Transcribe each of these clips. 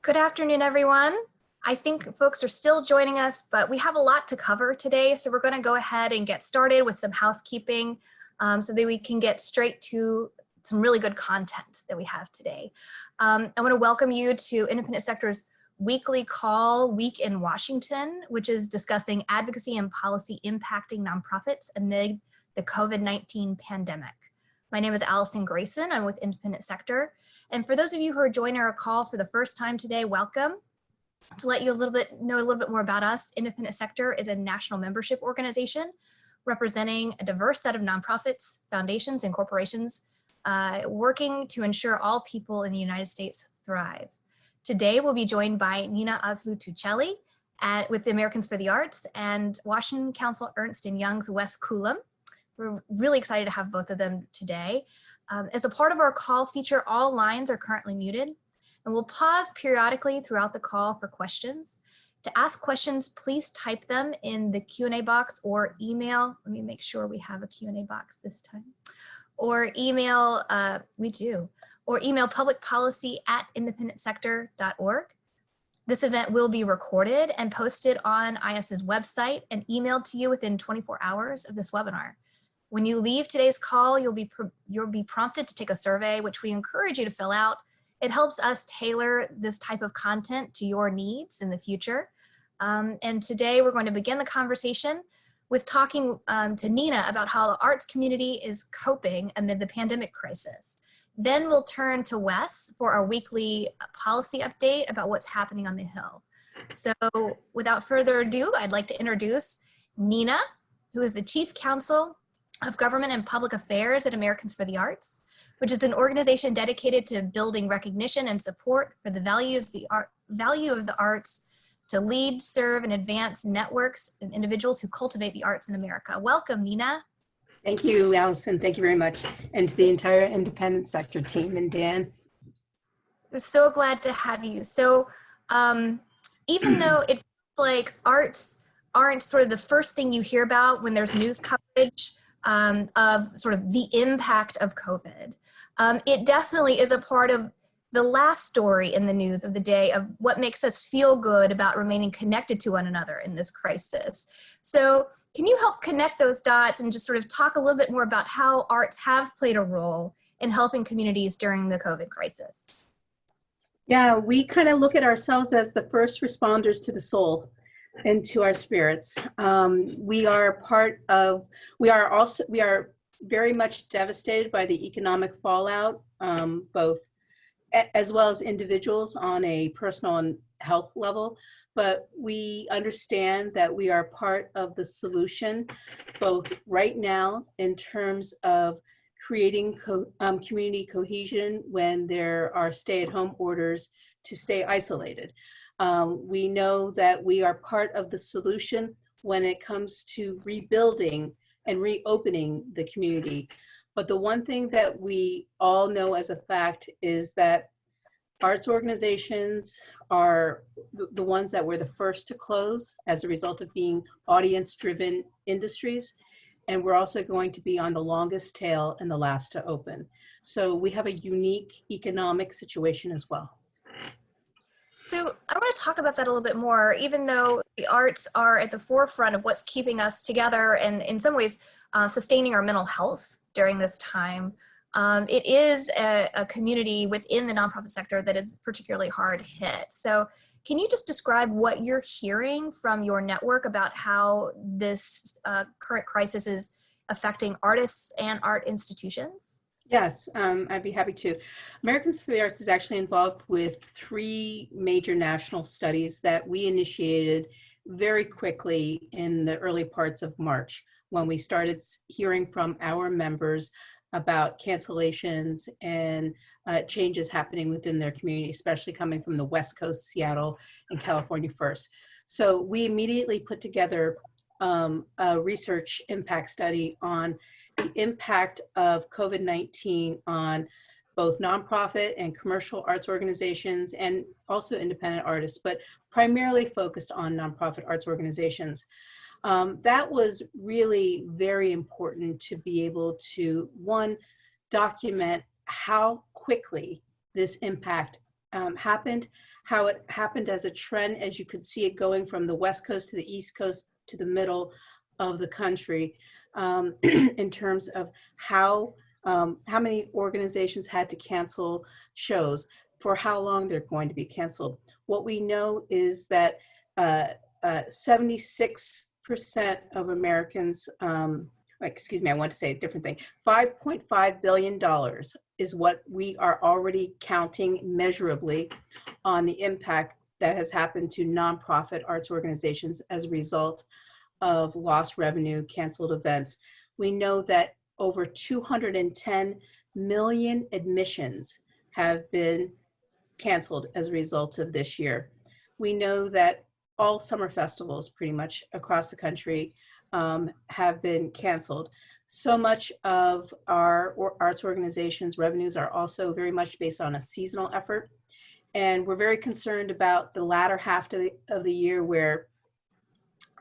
Good afternoon, everyone. I think folks are still joining us, but we have a lot to cover today, so we're going to go ahead and get started with some housekeeping so that we can get straight to some really good content that we have today. I want to welcome you to Independent Sector's weekly call, Week in Washington, which is discussing advocacy and policy impacting nonprofits amid the COVID-19 pandemic. My name is Allison Grayson. I'm with Independent Sector. And for those of you who are joining our call for the first time today, welcome. To let you know a little bit more about us, Independent Sector is a national membership organization representing a diverse set of nonprofits, foundations, and corporations working to ensure all people in the United States thrive. Today, we'll be joined by Nina Ozlu Tunceli with the Americans for the Arts and Washington Counsel Ernst & Young's Wes Coulam. We're really excited to have both of them today. As a part of our call feature, all lines are currently muted, and we'll pause periodically throughout the call for questions. To ask questions, please type them in the Q&A box or email. Let me make sure we have a Q&A box this time. Or email, or email publicpolicy@independentsector.org. This event will be recorded and posted on IS's website and emailed to you within 24 hours of this webinar. When you leave today's call, you'll be prompted to take a survey, which we encourage you to fill out. It helps us tailor this type of content to your needs in the future. And today we're going to begin the conversation with talking to Nina about how the arts community is coping amid the pandemic crisis. Then we'll turn to Wes for our weekly policy update about what's happening on the Hill. So without further ado, I'd like to introduce Nina, who is the Chief Counsel of Government and Public Affairs at Americans for the Arts, which is an organization dedicated to building recognition and support for the value of the arts to lead, serve, and advance networks and individuals who cultivate the arts in America. Welcome, Nina. Thank you, Allison. Thank you very much. And to the entire Independent Sector team and Dan. We're so glad to have you. So even though it feels like arts aren't sort of the first thing you hear about when there's news coverage of sort of the impact of COVID, it definitely is a part of the last story in the news of the day of what makes us feel good about remaining connected to one another in this crisis. So can you help connect those dots and just sort of talk a little bit more about how arts have played a role in helping communities during the COVID crisis? Yeah, we kind of look at ourselves as the first responders to the soul and to our spirits. We are very much devastated by the economic fallout, both as well as individuals on a personal and health level. But we understand that we are part of the solution, both right now in terms of creating community cohesion when there are stay-at-home orders to stay isolated. We know that we are part of the solution when it comes to rebuilding and reopening the community. But the one thing that we all know as a fact is that arts organizations are the ones that were the first to close as a result of being audience-driven industries. And we're also going to be on the longest tail and the last to open. So we have a unique economic situation as well. So I want to talk about that a little bit more, even though the arts are at the forefront of what's keeping us together and in some ways sustaining our mental health during this time. It is a community within the nonprofit sector that is particularly hard hit. So can you just describe what you're hearing from your network about how this current crisis is affecting artists and art institutions? Yes, I'd be happy to. Americans for the Arts is actually involved with 3 major national studies that we initiated very quickly in the early parts of March when we started hearing from our members about cancellations and changes happening within their community, especially coming from the West Coast, Seattle, and California first. So we immediately put together a research impact study on the impact of COVID-19 on both nonprofit and commercial arts organizations and also independent artists, but primarily focused on nonprofit arts organizations. That was really very important to be able to, one, document how quickly this impact happened, how it happened as a trend, as you could see it going from the West Coast to the East Coast to the middle of the country, in terms of how many organizations had to cancel shows, for how long they're going to be canceled. What we know is that 76% of Americans, excuse me, I want to say a different thing. $5.5 billion is what we are already counting measurably on the impact that has happened to nonprofit arts organizations as a result of lost revenue, canceled events. We know that over 210 million admissions have been canceled as a result of this year. We know that all summer festivals pretty much across the country have been canceled. So much of our arts organizations' revenues are also very much based on a seasonal effort. And we're very concerned about the latter half of the year, where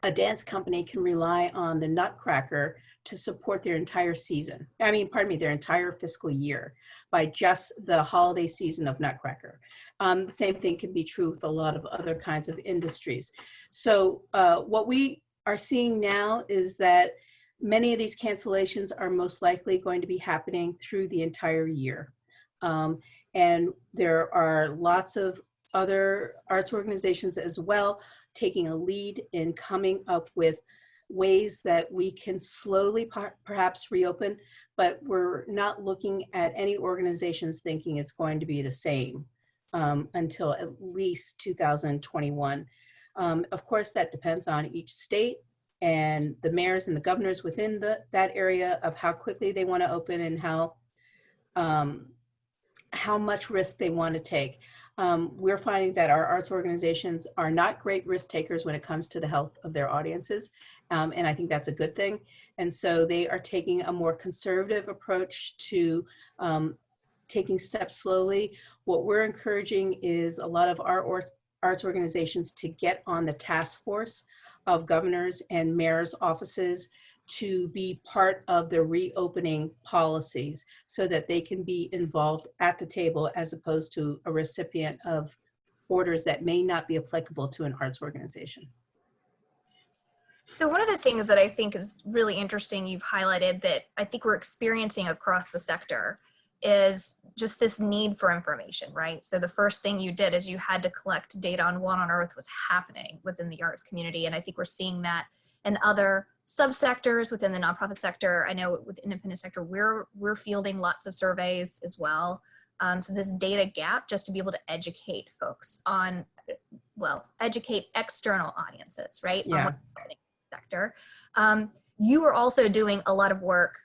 a dance company can rely on the Nutcracker to support their entire season. Their entire fiscal year by just the holiday season of Nutcracker. The same thing can be true with a lot of other kinds of industries. So what we are seeing now is that many of these cancellations are most likely going to be happening through the entire year. And there are lots of other arts organizations as well taking a lead in coming up with ways that we can slowly perhaps reopen, but we're not looking at any organizations thinking it's going to be the same until at least 2021. Of course, that depends on each state and the mayors and the governors within that area of how quickly they want to open and how much risk they want to take. We're finding that our arts organizations are not great risk takers when it comes to the health of their audiences. And I think that's a good thing. And so they are taking a more conservative approach to taking steps slowly. What we're encouraging is a lot of our arts organizations to get on the task force of governors and mayors' offices to be part of the reopening policies so that they can be involved at the table as opposed to a recipient of orders that may not be applicable to an arts organization. So one of the things that I think is really interesting you've highlighted that I think we're experiencing across the sector is just this need for information, right? So the first thing you did is you had to collect data on what on earth was happening within the arts community. And I think we're seeing that in other subsectors within the nonprofit sector. I know with the independent sector, we're fielding lots of surveys as well. So this data gap, just to be able to educate folks on, educate external audiences, right? Yeah. On the sector. You are also doing a lot of work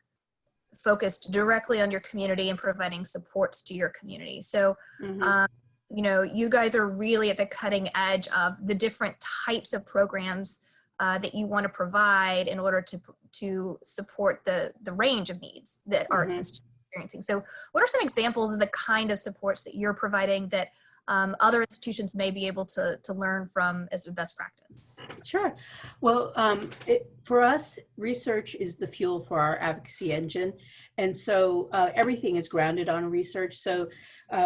focused directly on your community and providing supports to your community. So, you guys are really at the cutting edge of the different types of programs that you want to provide in order to support the range of needs that arts is experiencing. So what are some examples of the kind of supports that you're providing that other institutions may be able to learn from as a best practice? Sure. Well, for us, research is the fuel for our advocacy engine. And so everything is grounded on research. So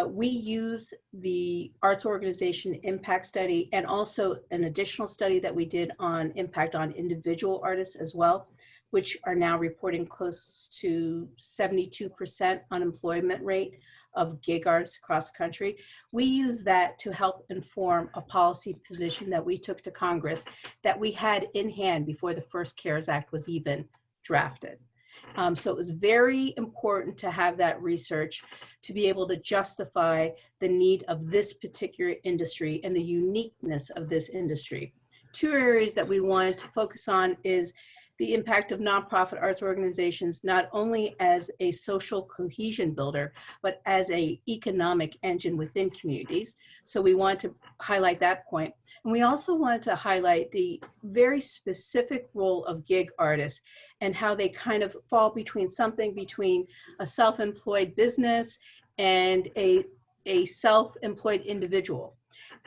we use the Arts Organization Impact Study and also an additional study that we did on impact on individual artists as well, which are now reporting close to 72% unemployment rate of gig artists across the country. We use that to help inform a policy position that we took to Congress that we had in hand before the first CARES Act was even drafted. So it was very important to have that research to be able to justify the need of this particular industry and the uniqueness of this industry. Two areas that we wanted to focus on is the impact of nonprofit arts organizations, not only as a social cohesion builder, but as an economic engine within communities. So we want to highlight that point. And we also wanted to highlight the very specific role of gig artists and how they kind of fall between a self-employed business and a self-employed individual.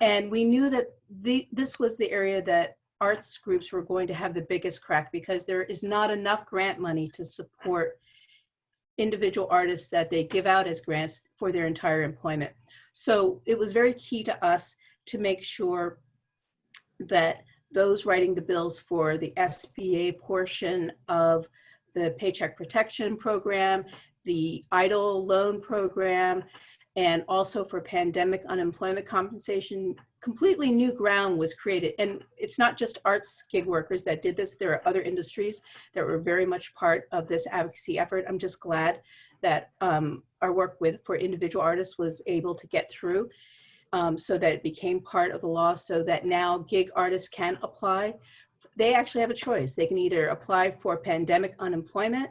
And we knew that this was the area that arts groups were going to have the biggest crack because there is not enough grant money to support individual artists that they give out as grants for their entire employment. So it was very key to us to make sure that those writing the bills for the SBA portion of the Paycheck Protection Program, the EIDL loan program, and also for pandemic unemployment compensation, completely new ground was created. And it's not just arts gig workers that did this. There are other industries that were very much part of this advocacy effort. I'm just glad that our work for individual artists was able to get through so that it became part of the law, so that now gig artists can apply. They actually have a choice. They can either apply for pandemic unemployment.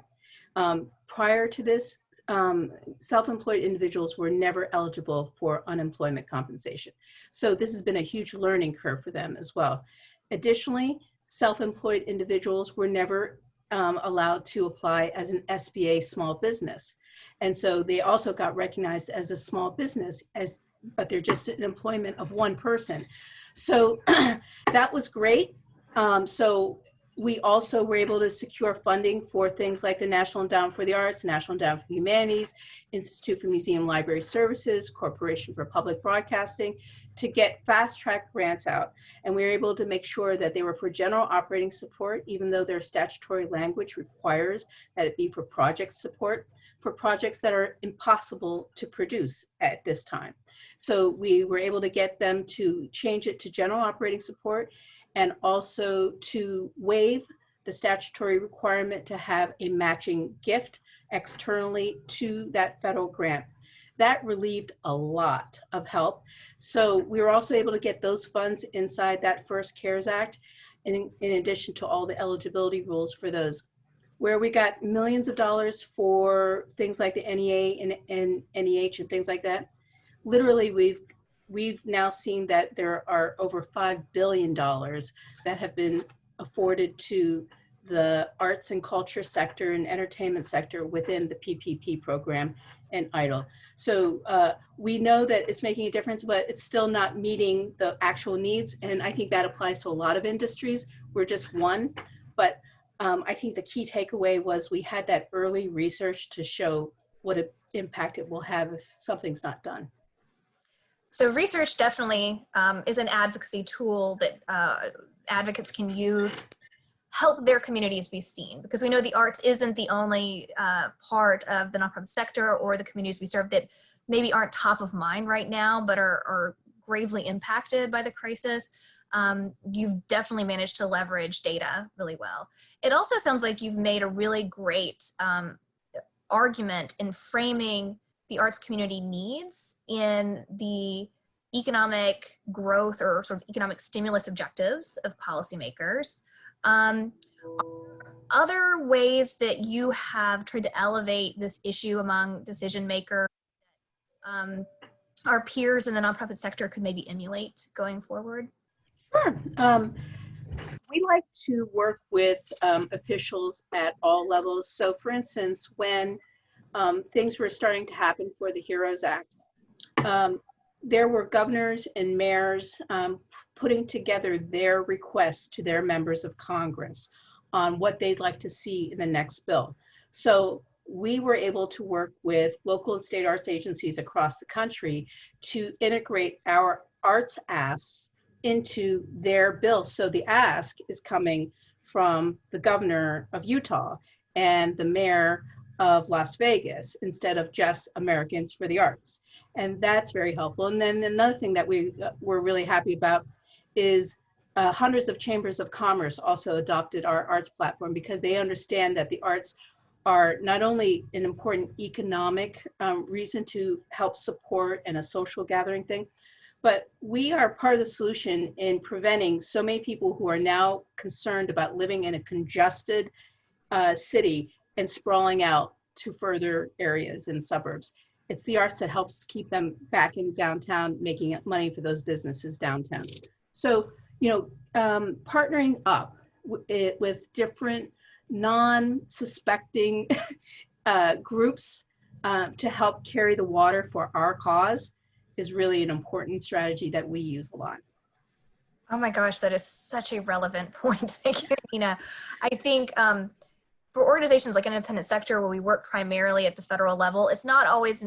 Prior to this, self-employed individuals were never eligible for unemployment compensation. So this has been a huge learning curve for them as well. Additionally, self-employed individuals were never allowed to apply as an SBA small business. And so they also got recognized as a small business, but they're just an employment of one person. So that was great. So we also were able to secure funding for things like the National Endowment for the Arts, National Endowment for the Humanities, Institute for Museum Library Services, Corporation for Public Broadcasting, to get fast track grants out. And we were able to make sure that they were for general operating support, even though their statutory language requires that it be for project support, for projects that are impossible to produce at this time. So we were able to get them to change it to general operating support, and also to waive the statutory requirement to have a matching gift externally to that federal grant. That relieved a lot of help. So we were also able to get those funds inside that first CARES Act, in addition to all the eligibility rules for those. Where we got millions of dollars for things like the NEA and NEH and things like that, literally we've now seen that there are over $5 billion that have been afforded to the arts and culture sector and entertainment sector within the PPP program and EIDL. So we know that it's making a difference, but it's still not meeting the actual needs. And I think that applies to a lot of industries. We're just one, but I think the key takeaway was we had that early research to show what an impact it will have if something's not done. So research definitely is an advocacy tool that advocates can use, help their communities be seen, because we know the arts isn't the only part of the nonprofit sector or the communities we serve that maybe aren't top of mind right now, but are gravely impacted by the crisis. You've definitely managed to leverage data really well. It also sounds like you've made a really great argument in framing the arts community needs in the economic growth or sort of economic stimulus objectives of policymakers. Other ways that you have tried to elevate this issue among decision makers, our peers in the nonprofit sector could maybe emulate going forward? Sure. We like to work with officials at all levels. So for instance, when things were starting to happen for the HEROES Act, there were governors and mayors putting together their requests to their members of Congress on what they'd like to see in the next bill. So we were able to work with local and state arts agencies across the country to integrate our arts asks into their bill. So the ask is coming from the governor of Utah and the mayor of Las Vegas instead of just Americans for the Arts. And that's very helpful. And then another thing that we're really happy about is hundreds of chambers of commerce also adopted our arts platform, because they understand that the arts are not only an important economic reason to help support and a social gathering thing, but we are part of the solution in preventing so many people who are now concerned about living in a congested city and sprawling out to further areas and suburbs. It's the arts that helps keep them back in downtown, making money for those businesses downtown. So, partnering up with different non-suspecting groups to help carry the water for our cause is really an important strategy that we use a lot. Oh my gosh, that is such a relevant point. Thank you, Nina. I think for organizations like an independent sector where we work primarily at the federal level, it's not always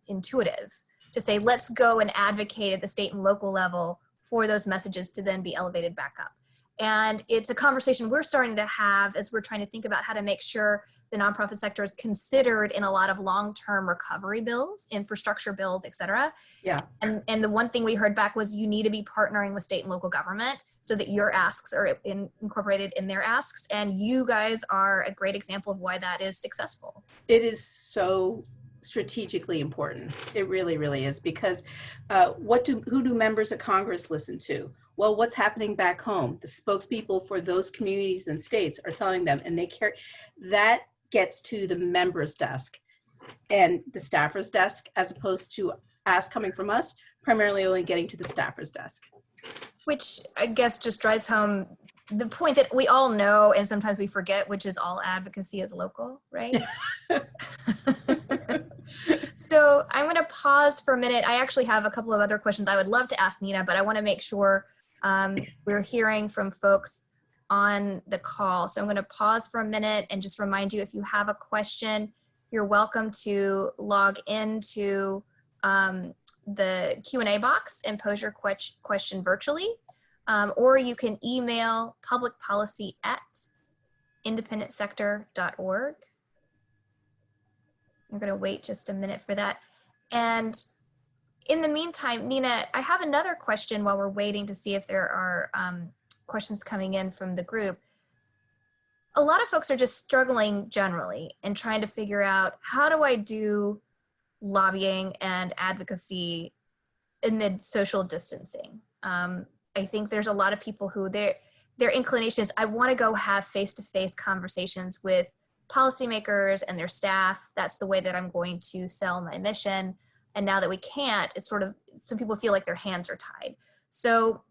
intuitive to say, let's go and advocate at the state and local level for those messages to then be elevated back up. And it's a conversation we're starting to have as we're trying to think about how to make sure the nonprofit sector is considered in a lot of long-term recovery bills, infrastructure bills, et cetera. Yeah. And the one thing we heard back was you need to be partnering with state and local government so that your asks are incorporated in their asks. And you guys are a great example of why that is successful. It is so strategically important. It really, really is, because who do members of Congress listen to? Well, what's happening back home? The spokespeople for those communities and states are telling them, and they care. That gets to the member's desk and the staffer's desk, as opposed to asks coming from us, primarily only getting to the staffer's desk. Which I guess just drives home the point that we all know, and sometimes we forget, which is all advocacy is local, right? So I'm going to pause for a minute. I actually have a couple of other questions I would love to ask Nina, but I want to make sure we're hearing from folks on the call. So I'm going to pause for a minute and just remind you, if you have a question, you're welcome to log into the Q&A box and pose your question virtually, or you can email publicpolicy@independentsector.org. I'm going to wait just a minute for that. And in the meantime, Nina, I have another question while we're waiting to see if there are questions coming in from the group. A lot of folks are just struggling generally and trying to figure out, how do I do lobbying and advocacy amid social distancing? I think there's a lot of people who their inclination is, I want to go have face-to-face conversations with policymakers and their staff. That's the way that I'm going to sell my mission. And now that we can't, it's sort of, some people feel like their hands are tied. So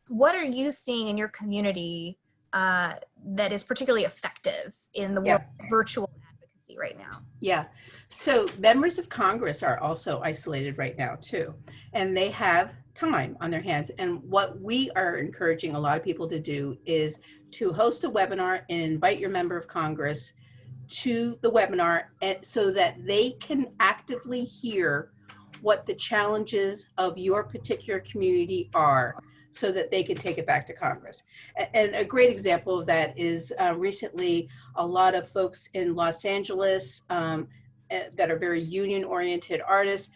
what are you seeing in your community that is particularly effective in the world of virtual advocacy right now? Yeah, so members of Congress are also isolated right now too, and they have time on their hands. And what we are encouraging a lot of people to do is to host a webinar and invite your member of Congress to the webinar, and so that they can actively hear what the challenges of your particular community are, so that they can take it back to Congress. And a great example of that is recently a lot of folks in Los Angeles that are very union-oriented artists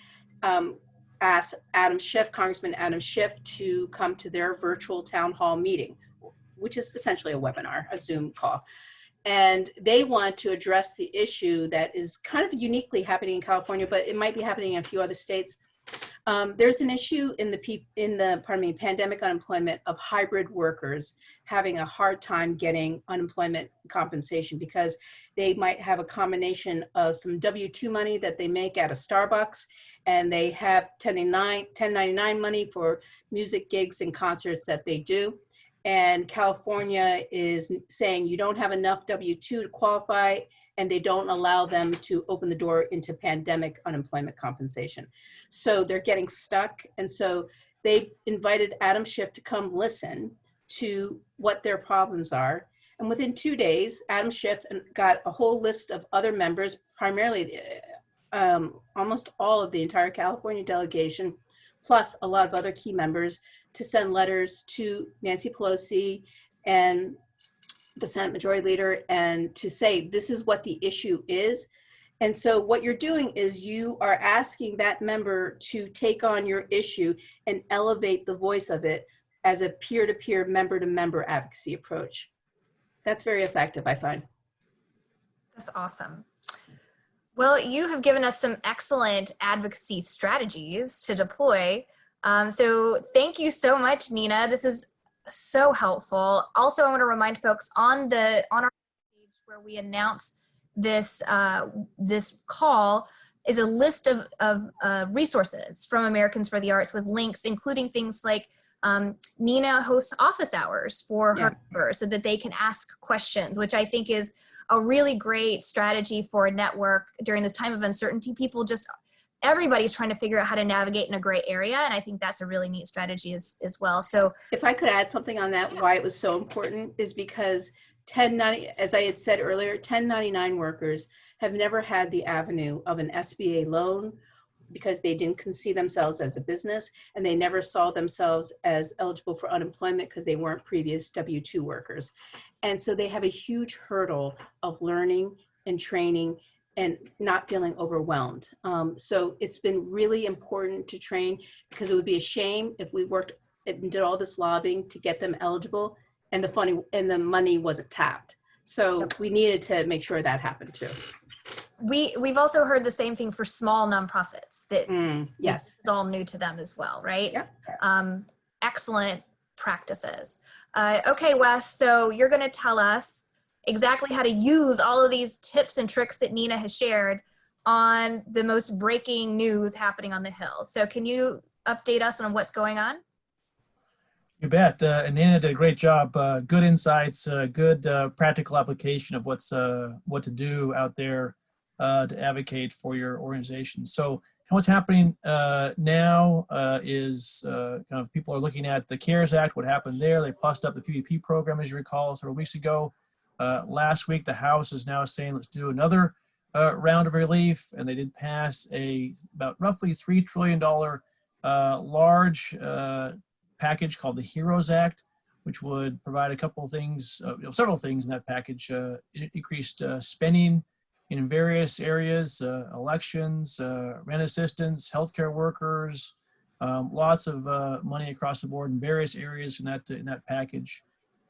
asked Adam Schiff, Congressman Adam Schiff, to come to their virtual town hall meeting, which is essentially a webinar, a Zoom call. And they want to address the issue that is kind of uniquely happening in California, but it might be happening in a few other states. There's an issue in the pandemic unemployment of hybrid workers having a hard time getting unemployment compensation, because they might have a combination of some W-2 money that they make at a Starbucks, and they have 1099 money for music gigs and concerts that they do. And California is saying you don't have enough W-2 to qualify, and they don't allow them to open the door into pandemic unemployment compensation. So they're getting stuck. And so they invited Adam Schiff to come listen to what their problems are. And within 2 days, Adam Schiff got a whole list of other members, primarily almost all of the entire California delegation, plus a lot of other key members, to send letters to Nancy Pelosi and the Senate Majority Leader, and to say, this is what the issue is. And so what you're doing is you are asking that member to take on your issue and elevate the voice of it as a peer-to-peer, member-to-member advocacy approach. That's very effective, I find. That's awesome. Well, you have given us some excellent advocacy strategies to deploy. So thank you so much, Nina. This is so helpful. Also, I want to remind folks on our page where we announce this this call is a list of resources from Americans for the Arts with links, including things like Nina hosts office hours for her members so that they can ask questions, which I think is a really great strategy for a network during this time of uncertainty. Everybody's trying to figure out how to navigate in a gray area, and I think that's a really neat strategy as well. So if I could add something on that, why it was so important is because as I had said earlier, 1099 workers have never had the avenue of an SBA loan because they didn't see themselves as a business, and they never saw themselves as eligible for unemployment because they weren't previous W-2 workers. And so they have a huge hurdle of learning and training and not feeling overwhelmed. So it's been really important to train, because it would be a shame if we worked and did all this lobbying to get them eligible and the money wasn't tapped. So we needed to make sure that happened too. We've also heard the same thing for small nonprofits, that yes, it's all new to them as well, right? Yep. Excellent practices. Okay, Wes, so you're going to tell us exactly how to use all of these tips and tricks that Nina has shared on the most breaking news happening on the Hill. So can you update us on what's going on? You bet. And Nina did a great job. Good insights, good practical application of what to do out there to advocate for your organization. So what's happening now is kind of people are looking at the CARES Act, what happened there. They plussed up the PPP program, as you recall, several weeks ago. Last week, the House is now saying, let's do another round of relief. And they did pass about roughly $3 trillion large package called the HEROES Act, which would provide a couple of things, several things in that package. Increased spending in various areas, elections, rent assistance, healthcare workers, lots of money across the board in various areas in that package.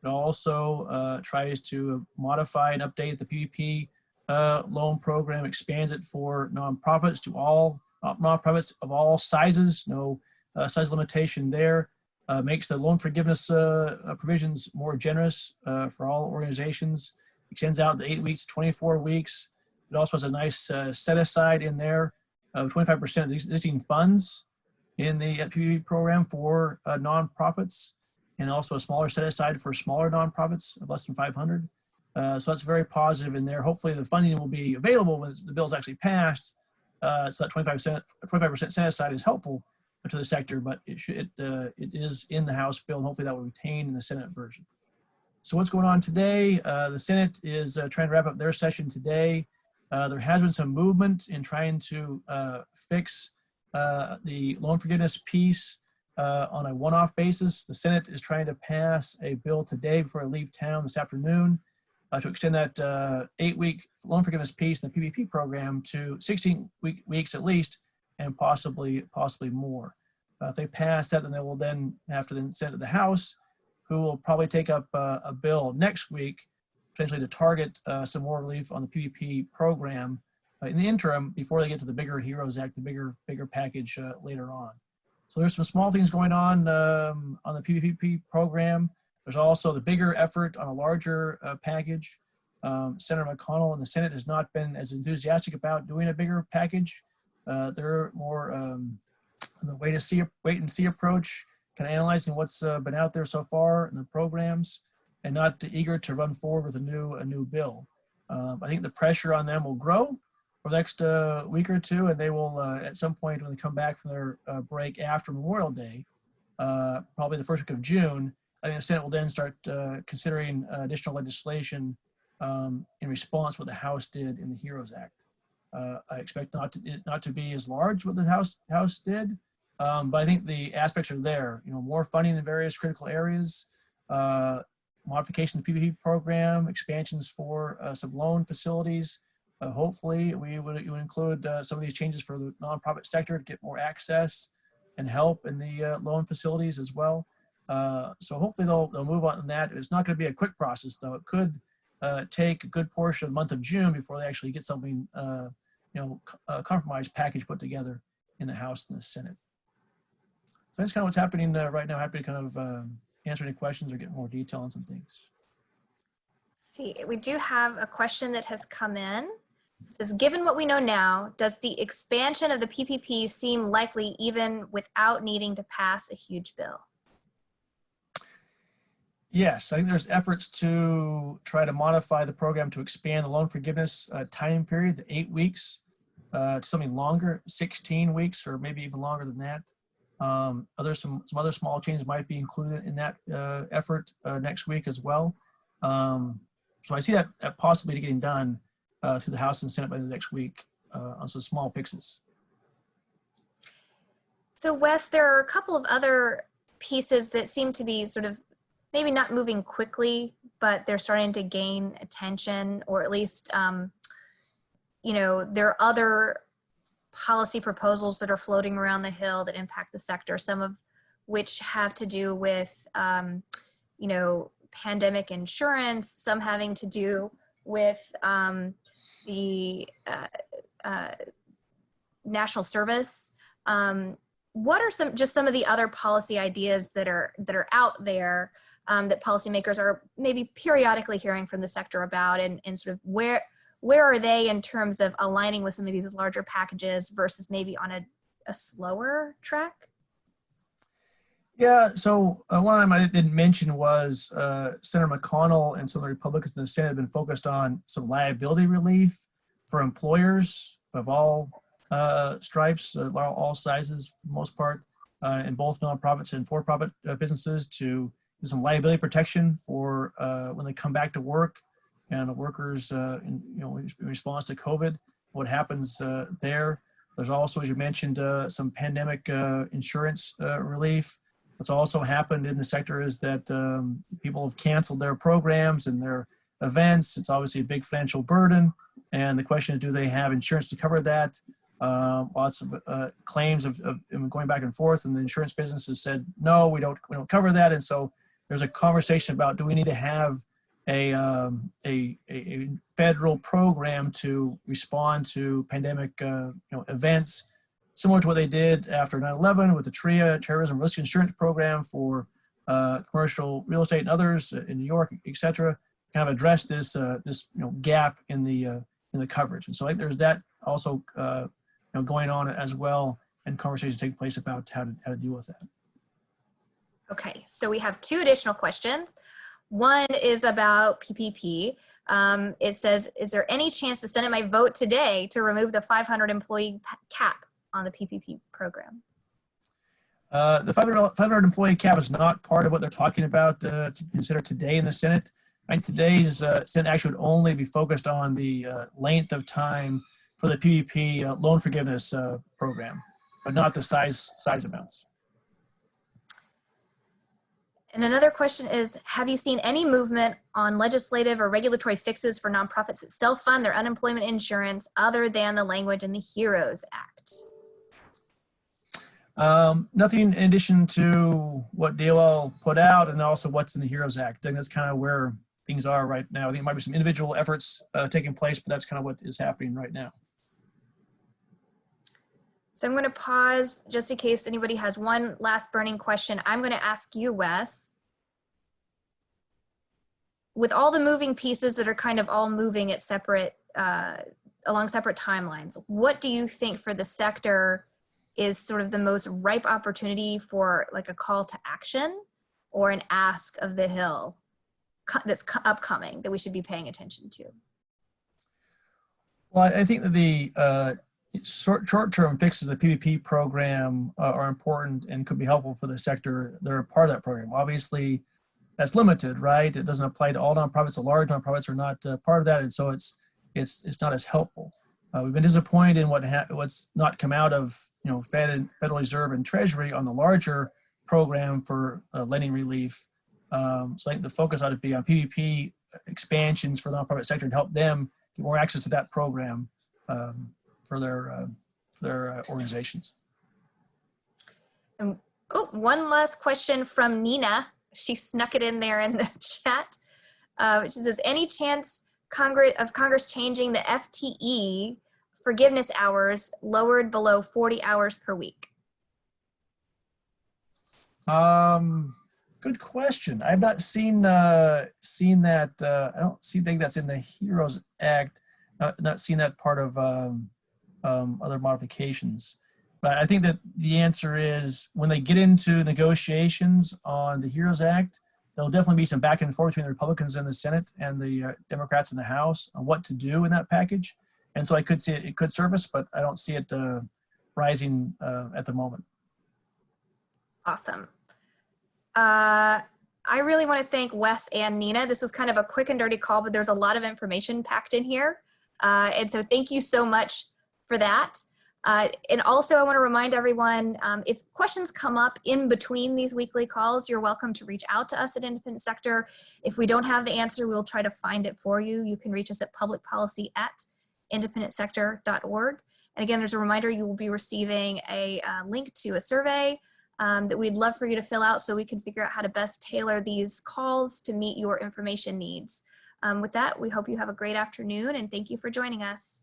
It also tries to modify and update the PPP loan program, expands it for nonprofits to all nonprofits of all sizes, no size limitation there. Makes the loan forgiveness provisions more generous for all organizations, extends out the 8 weeks, 24 weeks. It also has a nice set aside in there of 25% of the existing funds in the PPP program for nonprofits, and also a smaller set aside for smaller nonprofits of less than 500. So that's very positive in there. Hopefully the funding will be available when the bill is actually passed. So that 25% set aside is helpful to the sector, but it is in the House bill, and hopefully that will retain in the Senate version. So what's going on today? The Senate is trying to wrap up their session today. There has been some movement in trying to fix the loan forgiveness piece on a one-off basis. The Senate is trying to pass a bill today before I leave town this afternoon to extend that 8-week loan forgiveness piece in the PPP program to 16 weeks at least, and possibly more. If they pass that, then they will then have to then send it to the House, who will probably take up a bill next week, potentially to target some more relief on the PPP program in the interim before they get to the bigger HEROES Act, the bigger package later on. So there's some small things going on the PPP program. There's also the bigger effort on a larger package. Senator McConnell in the Senate has not been as enthusiastic about doing a bigger package. They're more on the wait and see approach, kind of analyzing what's been out there so far in the programs, and not eager to run forward with a new bill. I think the pressure on them will grow for the next week or two, and they will at some point when they come back from their break after Memorial Day, probably the first week of June, I think the Senate will then start considering additional legislation in response to what the House did in the HEROES Act. I expect not to be as large what the House did, but I think the aspects are there. More funding in various critical areas, modifications of the PPP program, expansions for some loan facilities. Hopefully, we would include some of these changes for the nonprofit sector to get more access and help in the loan facilities as well. So hopefully they'll move on that. It's not going to be a quick process, though. It could take a good portion of the month of June before they actually get something, a compromise package put together in the House and the Senate. So that's kind of what's happening right now. Happy to kind of answer any questions or get more detail on some things. See, we do have a question that has come in. It says, given what we know now, does the expansion of the PPP seem likely even without needing to pass a huge bill? Yes, I think there's efforts to try to modify the program to expand the loan forgiveness time period, the 8 weeks, to something longer, 16 weeks, or maybe even longer than that. Some other small changes might be included in that effort next week as well. So I see that possibly getting done through the House and Senate by the next week on some small fixes. So Wes, there are a couple of other pieces that seem to be sort of maybe not moving quickly, but they're starting to gain attention, or at least, you know, there are other policy proposals that are floating around the Hill that impact the sector, some of which have to do with, you know, pandemic insurance, some having to do with the national service. What are some of the other policy ideas that are out there that policymakers are maybe periodically hearing from the sector about, and sort of where are they in terms of aligning with some of these larger packages versus maybe on a slower track? Yeah, so one of them I didn't mention was Senator McConnell and some of the Republicans in the Senate have been focused on some liability relief for employers of all stripes, all sizes for the most part, in both nonprofits and for-profit businesses, to do some liability protection for when they come back to work, and the workers, in response to COVID, what happens there. There's also, as you mentioned, some pandemic insurance relief. What's also happened in the sector is that people have canceled their programs and their events. It's obviously a big financial burden, and the question is, do they have insurance to cover that? Lots of claims of going back and forth, and the insurance business has said, no, we don't cover that. And so there's a conversation about, do we need to have a federal program to respond to pandemic events, similar to what they did after 9/11 with the TRIA, Terrorism Risk Insurance Program for commercial real estate and others in New York, et cetera, kind of address this gap in the coverage. And so there's that also going on as well, and conversations take place about how to deal with that. Okay, so we have two additional questions. One is about PPP. It says, is there any chance the Senate might vote today to remove the 500 employee cap on the PPP program? The 500 employee cap is not part of what they're talking about to consider today in the Senate. And today's Senate action would only be focused on the length of time for the PPP loan forgiveness program, but not the size amounts. And another question is, have you seen any movement on legislative or regulatory fixes for nonprofits that self-fund their unemployment insurance other than the language in the HEROES Act? Nothing in addition to what DOL put out and also what's in the HEROES Act. I think that's kind of where things are right now. I think there might be some individual efforts taking place, but that's kind of what is happening right now. So I'm going to pause just in case anybody has one last burning question. I'm going to ask you, Wes. With all the moving pieces that are kind of all moving at separate, along separate timelines, what do you think for the sector is sort of the most ripe opportunity for like a call to action or an ask of the Hill that's upcoming that we should be paying attention to? Well, I think that the short-term fixes of the PPP program are important and could be helpful for the sector. They're a part of that program. Obviously, that's limited, right? It doesn't apply to all nonprofits. The large nonprofits are not part of that, and so it's not as helpful. We've been disappointed in what's not come out of Federal Reserve and Treasury on the larger program for lending relief. So I think the focus ought to be on PPP expansions for the nonprofit sector and help them get more access to that program for their organizations. And one last question from Nina. She snuck it in there in the chat. Which says, any chance Congress changing the FTE forgiveness hours lowered below 40 hours per week? Good question. I've not seen that. I don't think that's in the HEROES Act. Not seen that part of other modifications. But I think that the answer is when they get into negotiations on the HEROES Act, there'll definitely be some back and forth between the Republicans in the Senate and the Democrats in the House on what to do in that package. And so I could see it could surface, but I don't see it rising at the moment. Awesome. I I really want to thank Wes and Nina. This was kind of a quick and dirty call, but there's a lot of information packed in here. And so thank you so much for that. And also I want to remind everyone, if questions come up in between these weekly calls, you're welcome to reach out to us at Independent Sector. If we don't have the answer, we'll try to find it for you. You can reach us at publicpolicy@independentsector.org. And again, there's a reminder, you will be receiving a link to a survey that we'd love for you to fill out so we can figure out how to best tailor these calls to meet your information needs. With that, we hope you have a great afternoon and thank you for joining us.